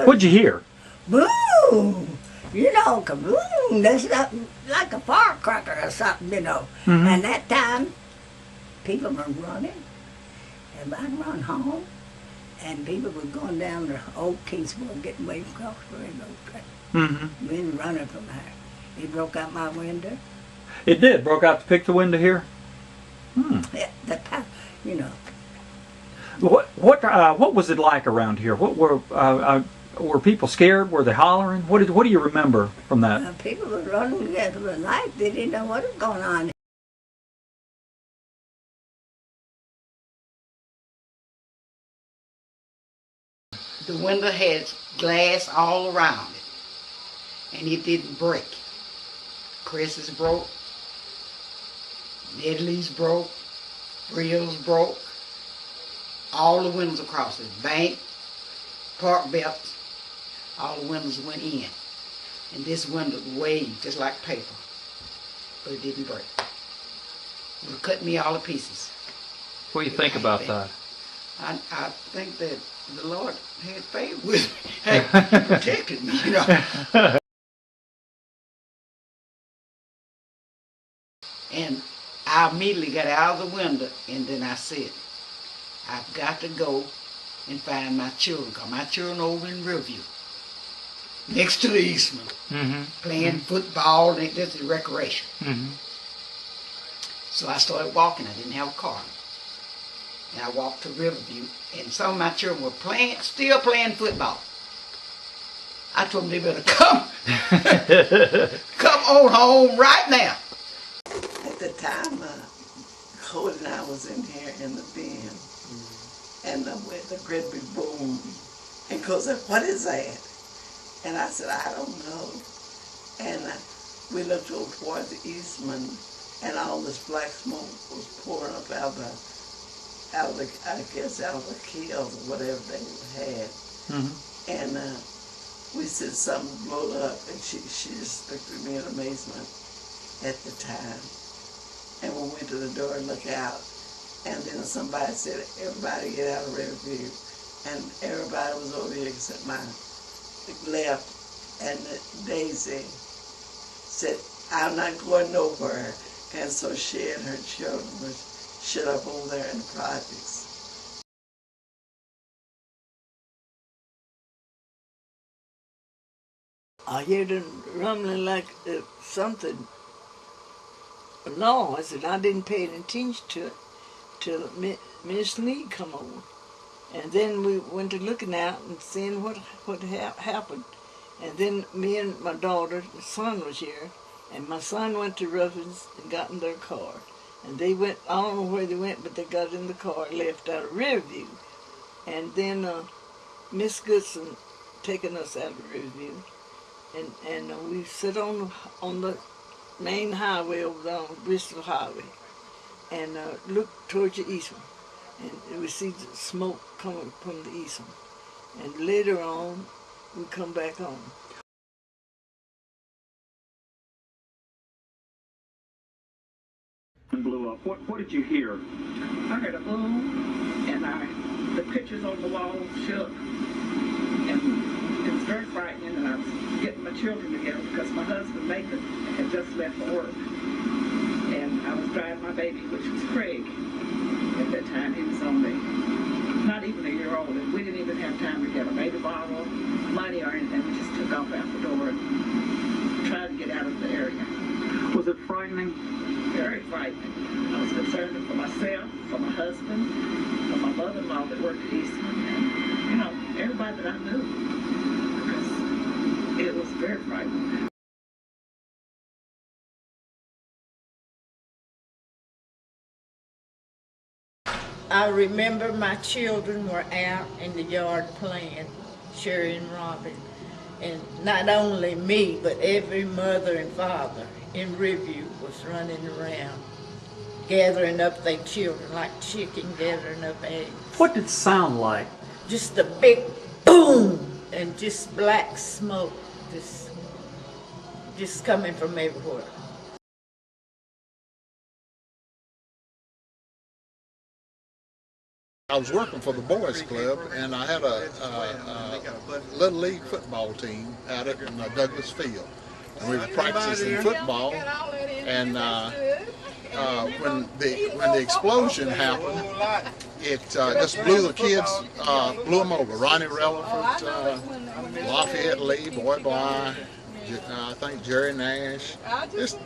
What'd you hear? Boom! You know, kaboom! That's like a firecracker or something, you know. Mm-hmm. And that time, people were running. Everybody run home. And people were going down to old Kingsport, getting away from across the railroad track. Mm-hmm. Been running from there. He broke out my window. It did. Broke out to pick the window here? Hmm. Yeah, you know. What was it like around here? What were people scared? Were they hollering? What do you remember from that? People were running together with life. They didn't know what was going on. The window had glass all around it, and it didn't break. Presses broke, Nedley's broke, Brill's broke, all the windows across it, bank, park belts, all the windows went in. And this window waved just like paper, but it didn't break. It would cut me all to pieces. What do you think about that? I think that the Lord had favor with me. Hey, He protected me, you know. And I immediately got out of the window, and then I said, I've got to go and find my children, because my children are over in Riverview, next to the Eastman, playing football, and this is recreation. So I started walking. I didn't have a car. And I walked to Riverview, and some of my children were still playing football. I told them they better come on home right now. At the time, Cody and I was in here in the bin, and the great big boom, and Cody said, "What is that?" And I said, "I don't know." And we looked over toward the Eastman, and all this black smoke was pouring up out of the kilns or whatever they had. And we said something blew up, and she just looked at me in amazement at the time. And we went to the door and looked out, and then somebody said, "Everybody get out of Riverview." And everybody was over here except my left, and Daisy said, "I'm not going nowhere." And so she and her children were shut up over there in the projects. I hear the rumbling like something, a noise, and I didn't pay any attention to it till Miss Lee come over. And then we went to looking out and seeing what happened. And then me and my daughter, the son was here, and my son went to Ruffins and got in their car. And they went, I don't know where they went, but they got in the car and left out of Riverview. And then Miss Goodson taking us out of Riverview. And we sit on the main highway over there on Bristol Highway and look towards the Eastman. And we see the smoke coming from the Eastman. And later on, we come back home. Blew up. What did you hear? I heard a boom, and the pictures on the wall shook, and it was very frightening. And I was getting my children together because my husband Nathan had just left for work, and I was driving my baby, which was Craig. At that time, he was only not even a year old, and we didn't even have time to get a baby bottle, money, or anything. We just took off out the door and tried to get out of the area. Was it frightening? Very frightening. I was concerned for myself, for my husband, for my mother-in-law that worked at Eastman, and, everybody that I knew, because it was very frightening. I remember my children were out in the yard playing, Sherry and Robin, and not only me, but every mother and father in Riverview was running around, gathering up their children like chicken gathering up eggs. What did it sound like? Just a big boom and just black smoke, just coming from everywhere. I was working for the boys club, and I had a little league football team out at Douglas Field, and we were practicing football. And when the explosion happened, it just blew the kids, blew them over. Ronnie Relaford, Lafayette Lee, Boy Bly, I think Jerry Nash. Just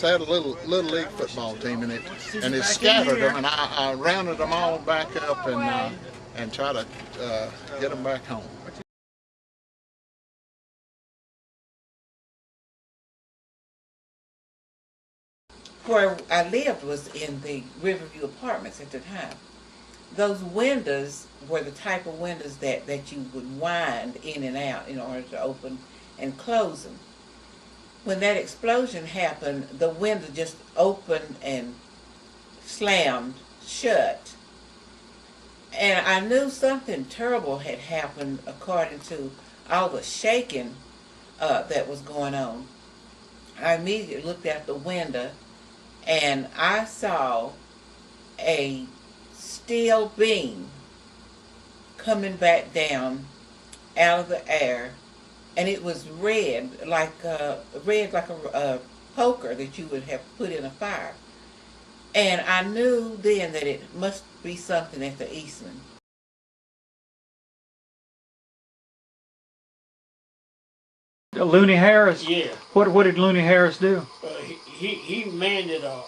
had a little league football team, and it scattered them, and I rounded them all back up and tried to get them back home. Where I lived was in the Riverview Apartments at the time. Those windows were the type of windows that you would wind in and out in order to open and close them. When that explosion happened, the window just opened and slammed shut. And I knew something terrible had happened according to all the shaking that was going on. I immediately looked out the window and I saw a steel beam coming back down out of the air, and it was red like a poker that you would have put in a fire. And I knew then that it must be something at the Eastman. Looney Harris? Yeah. What did Looney Harris do? He manned a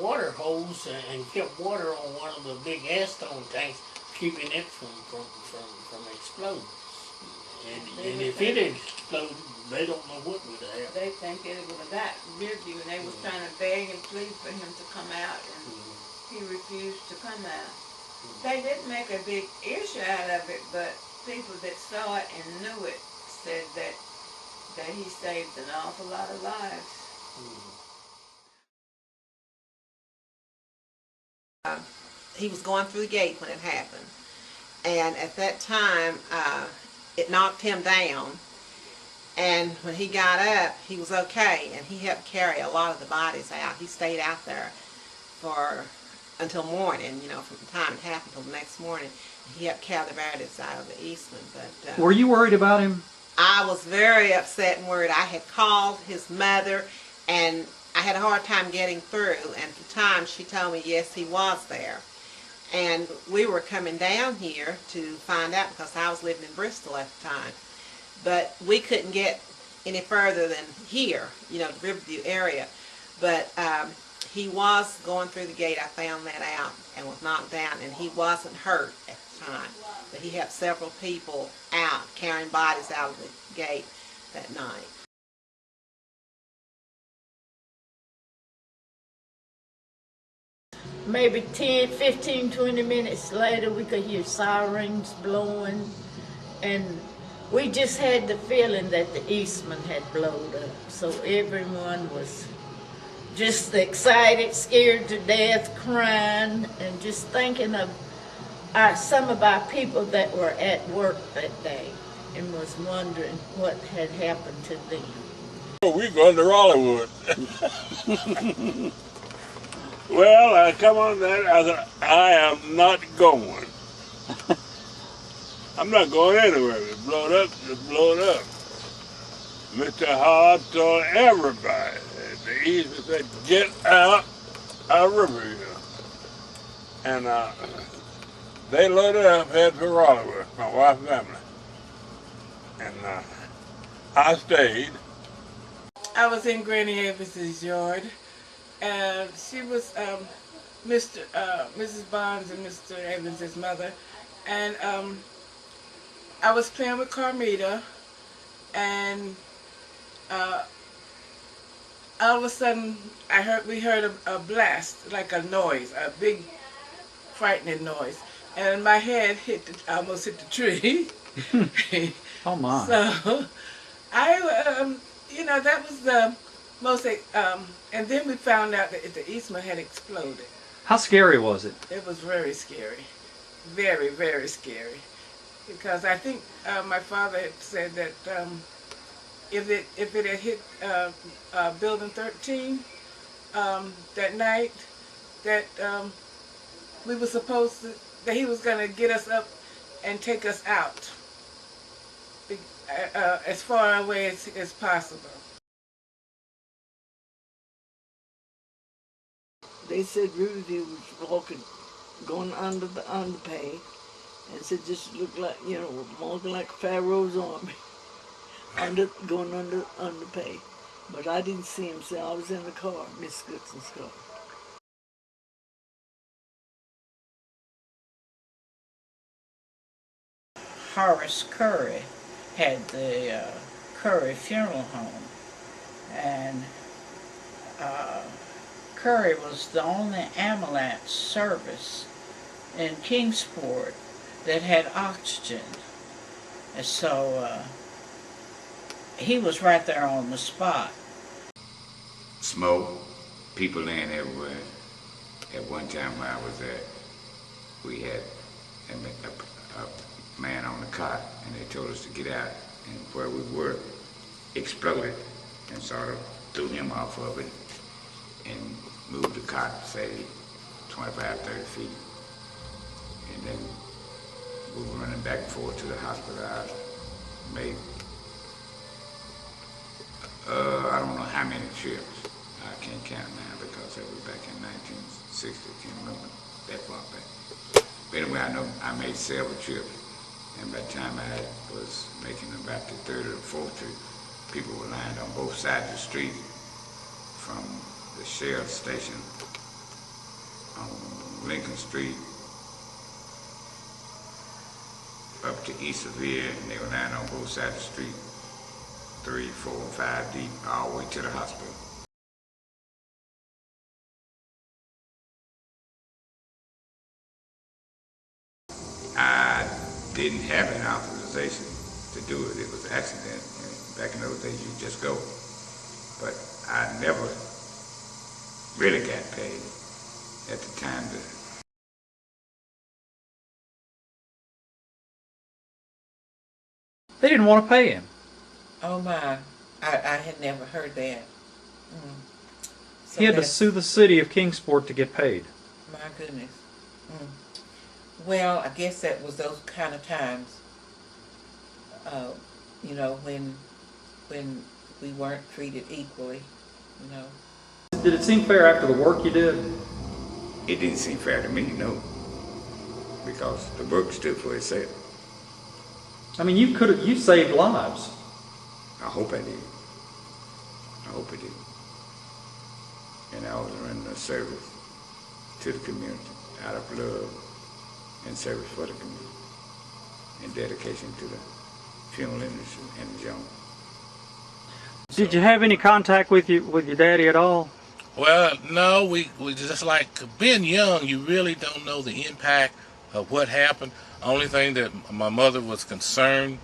water hose and kept water on one of the big acetone tanks, keeping it from exploding. And if it had exploded, they don't know what would have happened. They think it would have got Riverview, and they was trying to beg and plead for him to come out, and he refused to come out. They didn't make a big issue out of it, but people that saw it and knew it said that he saved an awful lot of lives. He was going through the gate when it happened, and at that time it knocked him down, and when he got up he was okay, and he helped carry a lot of the bodies out. He stayed out there until morning, from the time it happened till the next morning. He helped carry the bodies out of the Eastman. But were you worried about him? I was very upset and worried. I had called his mother, and I had a hard time getting through, and at the time she told me yes, he was there. And we were coming down here to find out, because I was living in Bristol at the time. But we couldn't get any further than here, the Riverview area. But he was going through the gate. I found that out, and was knocked down, and he wasn't hurt at the time. But he helped several people out, carrying bodies out of the gate that night. Maybe 10, 15, 20 minutes later, we could hear sirens blowing, and we just had the feeling that the Eastman had blown up. So everyone was just excited, scared to death, crying, and just thinking of some of our people that were at work that day, and was wondering what had happened to them. We're going to Rollywood. Well, I come on there, I said, I am not going. I'm not going anywhere. It's blown up, it's blown up. Mr. Hart told everybody at the Eastman said, get out of Riverview. And they loaded up, headed for Rollywood, my wife and family. And I stayed. I was in Granny Evans's yard, and she was Mrs. Bonds and Mr. Evans's mother, and I was playing with Carmita, and all of a sudden we heard a blast, like a noise, a big frightening noise, and my head almost hit the tree. Oh my! So I that was the most, and then we found out that the Eastman had exploded. How scary was it? It was very scary, very, very scary, because I think my father had said that if it had hit Building 13 that night, that we were supposed to that he was going to get us up and take us out as far away as possible. They said Rudy was walking, going under the underpay, and said just looked like, you know, walking like Pharaoh's army, going under underpay. But I didn't see him, so I was in the car, Miss Goodson's car. Horace Curry had the Curry Funeral Home, and Curry was the only ambulance service in Kingsport that had oxygen, and so he was right there on the spot. Smoke, people laying everywhere. At one time where I was at, we had a man on the cot, and they told us to get out, and where we were exploded and sort of threw him off of it and moved the cot, say, 25, 30 feet. And then we were running back and forth to the hospital. I made, I don't know how many trips. I can't count now because that was back in 1960, I can't remember that far back. But anyway, I know I made several trips, and by the time I was making about the third or fourth trip, people were lined on both sides of the street from the sheriff's station on Lincoln Street up to East Severe, and they were lined on both sides of the street, 3, 4, 5 deep, all the way to the hospital. I didn't have an authorization to do it. It was an accident. And back in those days, you just go. But I never really got paid at the time. They didn't want to pay him. Oh my, I had never heard that. So he had to sue the city of Kingsport to get paid. My goodness. Well, I guess that was those kind of times, you know, when we weren't treated equally, you know. Did it seem fair after the work you did? It didn't seem fair to me, no, because the work stood for itself. I mean, you saved lives. I hope I did. I hope I did. And I was running a service to the community out of love and service for the community and dedication to the funeral industry and the genre. Did you have any contact with your daddy at all? Well, no, we just like being young, you really don't know the impact of what happened. Only thing that my mother was concerned,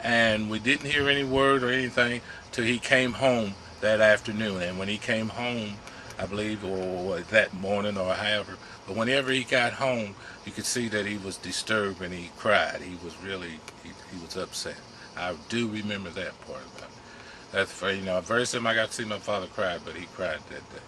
and we didn't hear any word or anything till he came home that afternoon. And when he came home, I believe, or that morning or however, but whenever he got home, you could see that he was disturbed and he cried. He was really, he was upset. I do remember that part about it. That's, you know, the first time I got to see my father cry, but he cried that day.